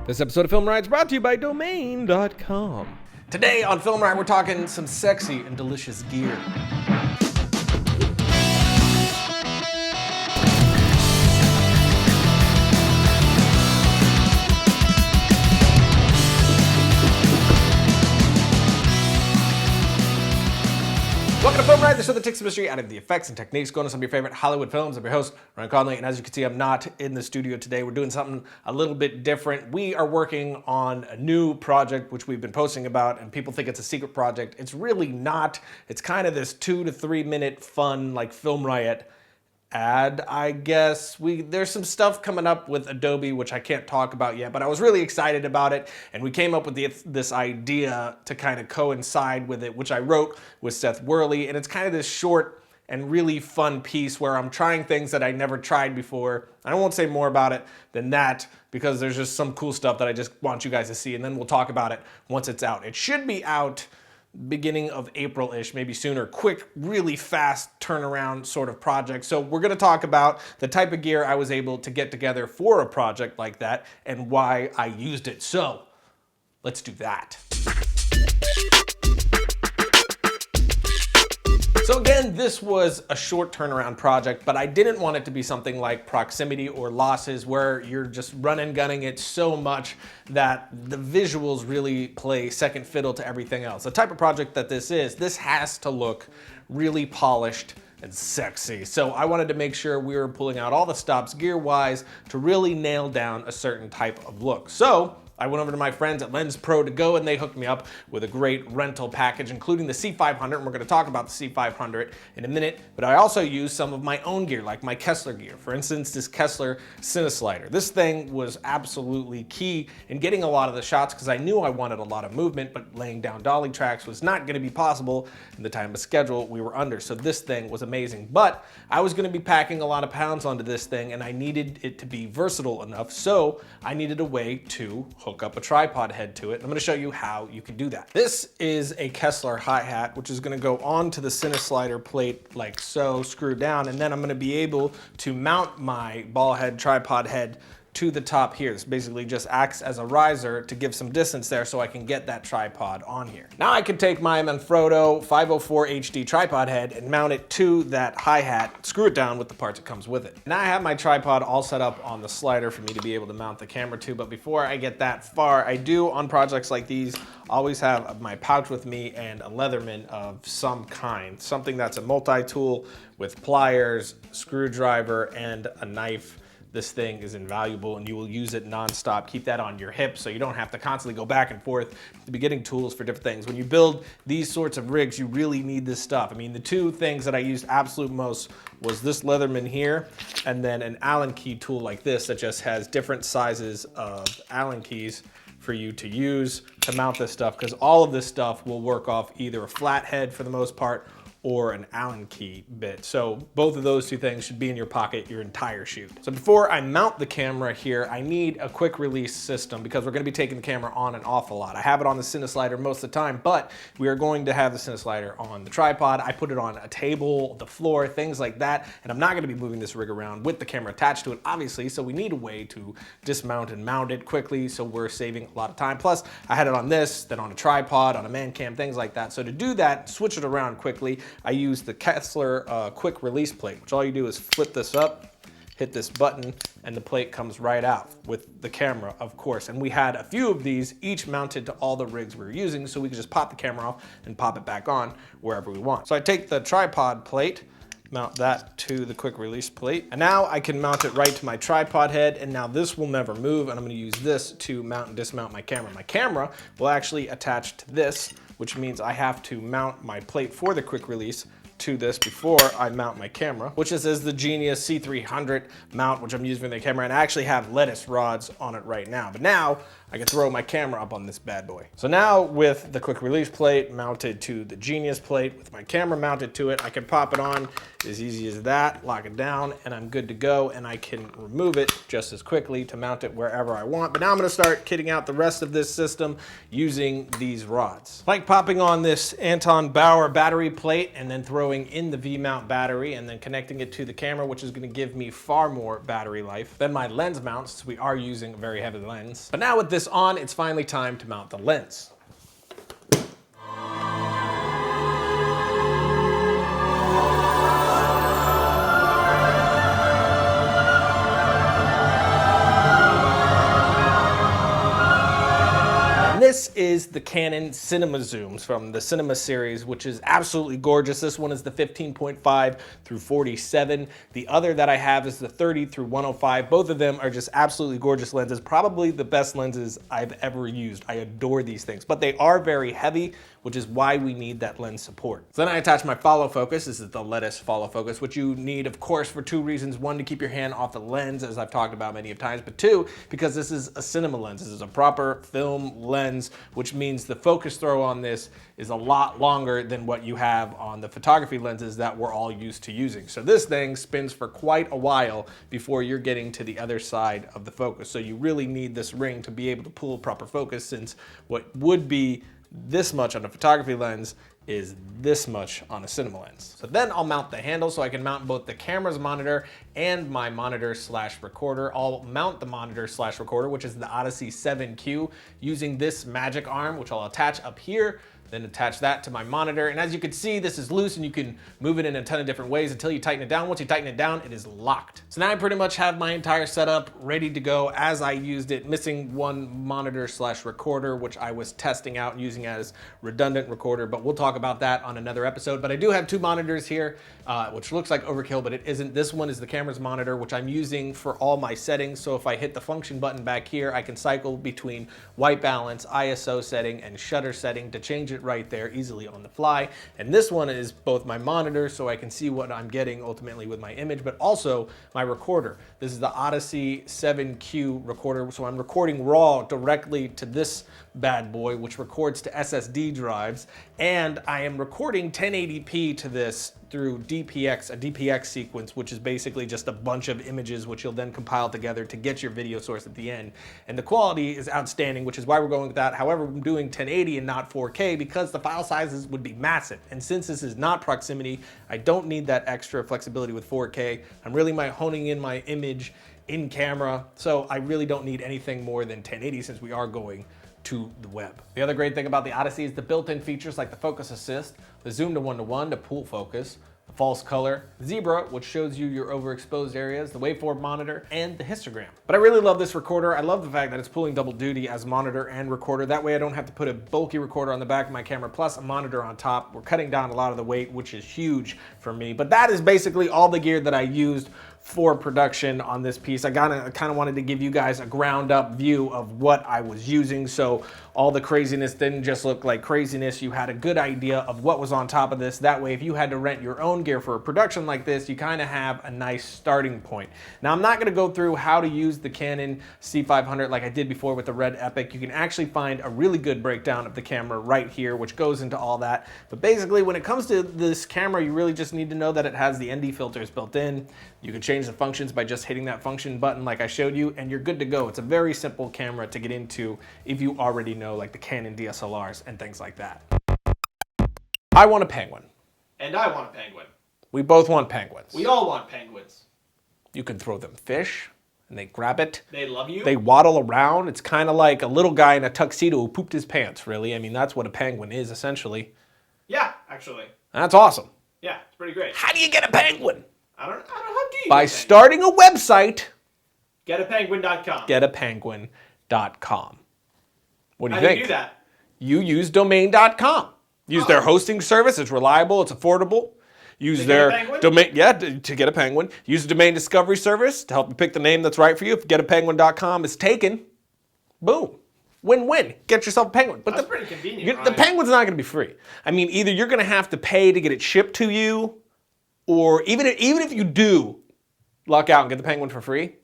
This episode of FilmRiot is brought to you by Domain.com. Today on FilmRiot, we're talking some sexy and delicious gear. Welcome to FilmRiot, the show that takes the mystery out of the effects and techniques, going to some of your favorite Hollywood films. I'm your host, Ryan Conley, and as you can see, I'm not in the studio today. We're doing something a little bit different. We are working on a new project, which we've been posting about, and people think it's a secret project. It's really not. It's kind of this 2 to 3 minute fun, like FilmRiot ad, I guess. There's some stuff coming up with Adobe, which I can't talk about yet, but I was really excited about it, and we came up with this idea to kind of coincide with it, which I wrote with Seth Worley, and it's kind of this short and really fun piece where I'm trying things that I never tried before. I won't say more about it than that because there's just some cool stuff that I just want you guys to see, and then we'll talk about it once it's out. It should be out beginning of April-ish, maybe sooner. Quick, really fast turnaround sort of project. So we're gonna talk about the type of gear I was able to get together for a project like that and why I used it. So let's do that. So again, this was a short turnaround project, but I didn't want it to be something like proximity or losses where you're just running, gunning it so much that the visuals really play second fiddle to everything else. The type of project that this has to look really polished and sexy. So I wanted to make sure we were pulling out all the stops gear-wise to really nail down a certain type of look. So I went over to my friends at Lens Pro to go, and they hooked me up with a great rental package, including the C500, and we're gonna talk about the C500 in a minute, but I also used some of my own gear, like my Kessler gear. For instance, this Kessler Cineslider. This thing was absolutely key in getting a lot of the shots because I knew I wanted a lot of movement, but laying down dolly tracks was not gonna be possible in the time of schedule we were under, so this thing was amazing. But I was gonna be packing a lot of pounds onto this thing, and I needed it to be versatile enough, so I needed a way to hook up a tripod head to it. I'm gonna show you how you can do that. This is a Kessler hi-hat, which is gonna go onto the Cineslider plate like so, screwed down, and then I'm gonna be able to mount my ball head, tripod head to the top here. This basically just acts as a riser to give some distance there so I can get that tripod on here. Now I can take my Manfrotto 504 HD tripod head and mount it to that hi-hat, screw it down with the parts that comes with it. Now I have my tripod all set up on the slider for me to be able to mount the camera to, but before I get that far, I do on projects like these always have my pouch with me and a Leatherman of some kind, something that's a multi-tool with pliers, screwdriver, and a knife. This thing is invaluable and you will use it nonstop. Keep that on your hip so you don't have to constantly go back and forth to be getting tools for different things. When you build these sorts of rigs, you really need this stuff. I mean, the two things that I used absolute most was this Leatherman here and then an Allen key tool like this that just has different sizes of Allen keys for you to use to mount this stuff, because all of this stuff will work off either a flat head for the most part or an Allen key bit. So both of those two things should be in your pocket your entire shoot. So before I mount the camera here, I need a quick release system because we're gonna be taking the camera on and off a lot. I have it on the Cineslider most of the time, but we are going to have the Cineslider on the tripod. I put it on a table, the floor, things like that, and I'm not gonna be moving this rig around with the camera attached to it, obviously, so we need a way to dismount and mount it quickly so we're saving a lot of time. Plus, I had it on this, then on a tripod, on a man cam, things like that. So to do that, switch it around quickly, I use the Kessler quick release plate, which all you do is flip this up, hit this button, and the plate comes right out with the camera, of course. And we had a few of these, each mounted to all the rigs we were using, so we could just pop the camera off and pop it back on wherever we want. So I take the tripod plate, mount that to the quick release plate, and now I can mount it right to my tripod head, and now this will never move, and I'm gonna use this to mount and dismount my camera. My camera will actually attach to this, which means I have to mount my plate for the quick release to this before I mount my camera, which is the Genius C300 mount, which I'm using for the camera, and I actually have lettuce rods on it right now. But now I can throw my camera up on this bad boy. So now with the quick release plate mounted to the Genius plate, with my camera mounted to it, I can pop it on as easy as that, lock it down, and I'm good to go, and I can remove it just as quickly to mount it wherever I want. But now I'm gonna start kitting out the rest of this system using these rods. Like popping on this Anton Bauer battery plate and then throwing in the V-mount battery and then connecting it to the camera, which is gonna give me far more battery life than my lens mounts, since we are using a very heavy lens. But now with this on, it's finally time to mount the lens. This is the Canon Cinema Zooms from the Cinema series, which is absolutely gorgeous. This one is the 15.5 through 47. The other that I have is the 30 through 105. Both of them are just absolutely gorgeous lenses, probably the best lenses I've ever used. I adore these things, but they are very heavy, which is why we need that lens support. So then I attach my follow focus. This is the lettuce follow focus, which you need, of course, for two reasons. One, to keep your hand off the lens, as I've talked about many times, but two, because this is a cinema lens. This is a proper film lens, which means the focus throw on this is a lot longer than what you have on the photography lenses that we're all used to using. So this thing spins for quite a while before you're getting to the other side of the focus. So you really need this ring to be able to pull proper focus, since what would be this much on a photography lens is this much on a cinema lens. So then I'll mount the handle so I can mount both the camera's monitor and my monitor/recorder. I'll mount the monitor/recorder, which is the Odyssey 7Q, using this magic arm, which I'll attach up here, then attach that to my monitor. And as you can see, this is loose and you can move it in a ton of different ways until you tighten it down. Once you tighten it down, it is locked. So now I pretty much have my entire setup ready to go as I used it, missing one monitor/recorder, which I was testing out and using as redundant recorder, but we'll talk about that on another episode. But I do have two monitors here, which looks like overkill, but it isn't. This one is the camera's monitor, which I'm using for all my settings. So if I hit the function button back here, I can cycle between white balance, ISO setting, and shutter setting to change it right there easily on the fly. And this one is both my monitor, so I can see what I'm getting ultimately with my image, but also my recorder. This is the Odyssey 7Q recorder, so I'm recording raw directly to this bad boy, which records to SSD drives, and I am recording 1080p to this through DPX, a DPX sequence, which is basically just a bunch of images which you'll then compile together to get your video source at the end. And the quality is outstanding, which is why we're going with that. However, I'm doing 1080 and not 4K because the file sizes would be massive. And since this is not proximity, I don't need that extra flexibility with 4K. I'm really honing in my image in camera, so I really don't need anything more than 1080 since we are going to the web. The other great thing about the Odyssey is the built-in features like the focus assist, the zoom to 1:1 to pool focus, the false color, zebra, which shows you your overexposed areas, the waveform monitor, and the histogram. But I really love this recorder. I love the fact that it's pulling double duty as monitor and recorder. That way I don't have to put a bulky recorder on the back of my camera plus a monitor on top. We're cutting down a lot of the weight, which is huge for me. But that is basically all the gear that I used for production on this piece. I kind of wanted to give you guys a ground up view of what I was using, so all the craziness didn't just look like craziness. You had a good idea of what was on top of this. That way, if you had to rent your own gear for a production like this, you kind of have a nice starting point. Now, I'm not going to go through how to use the Canon C500 like I did before with the Red Epic. You can actually find a really good breakdown of the camera right here, which goes into all that. But basically, when it comes to this camera, you really just need to know that it has the ND filters built in. You can change the functions by just hitting that function button like I showed you, and you're good to go. It's a very simple camera to get into if you already know like the Canon DSLRs and things like that. I want a penguin. And I want a penguin. We both want penguins. We all want penguins. You can throw them fish and they grab it. They love you. They waddle around. It's kind of like a little guy in a tuxedo who pooped his pants, really. I mean, that's what a penguin is essentially. Yeah, actually. That's awesome. Yeah, it's pretty great. How do you get a penguin? I don't know how do you By starting a website. Getapenguin.com. Getapenguin.com. What do you How think? do you do that? You use domain.com. Use their hosting service. It's reliable. It's affordable. Use To their get a penguin? domain. Yeah, to get a penguin. Use the domain discovery service to help you pick the name that's right for you. If getapenguin.com is taken, boom. Win-win. Get yourself a penguin. But That's pretty convenient. the penguin's not going to be free. I mean, either you're going to have to pay to get it shipped to you, or even if you do luck out and get the penguin for free,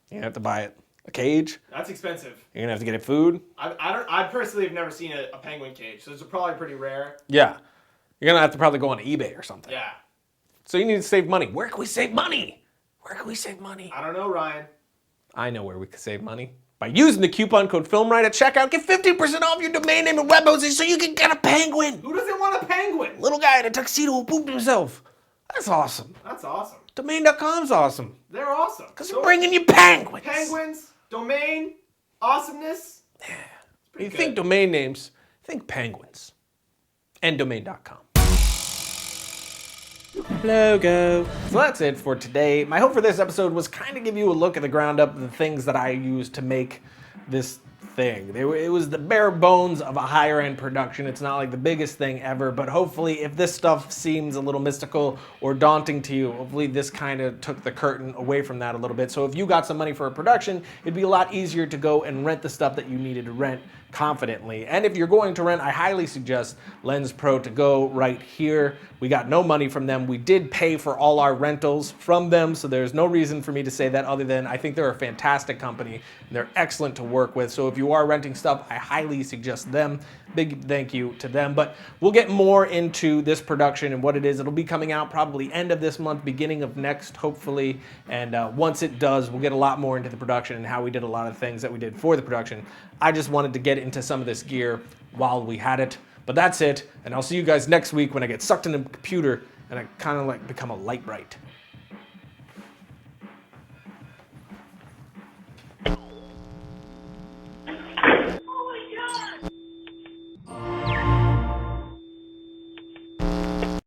you have to buy it A cage. That's expensive. You're gonna have to get it food. I personally have never seen a penguin cage, so it's probably pretty rare. Yeah. You're gonna have to probably go on eBay or something. Yeah. So you need to save money. Where can we save money? Where can we save money? I don't know, Ryan. I know where we can save money. By using the coupon code FilmRiot at checkout, get 15% off your domain name and web hosting so you can get a penguin. Who doesn't want a penguin? Little guy in a tuxedo who pooped himself. That's awesome. That's awesome. Domain.com's awesome. They're awesome. Because we're bringing you penguins. Penguins, domain, awesomeness. When you think domain names, think penguins. And domain.com. Logo. So that's it for today. My hope for this episode was kind of give you a look at the ground up of the things that I used to make this thing. It was the bare bones of a higher end production. It's not like the biggest thing ever, but hopefully if this stuff seems a little mystical or daunting to you, hopefully this kind of took the curtain away from that a little bit. So if you got some money for a production, it'd be a lot easier to go and rent the stuff that you needed to rent confidently. And if you're going to rent, I highly suggest Lens Pro to go right here. We got no money from them. We did pay for all our rentals from them, so there's no reason for me to say that other than I think they're a fantastic company and they're excellent to work with. So if you are renting stuff, I highly suggest them. Big thank you to them. But we'll get more into this production and what it is. It'll be coming out probably end of this month, beginning of next, hopefully. And once it does, we'll get a lot more into the production and how we did a lot of things that we did for the production. I just wanted to get into some of this gear while we had it. But that's it, and I'll see you guys next week when I get sucked into the computer and I kind of like become a light bright.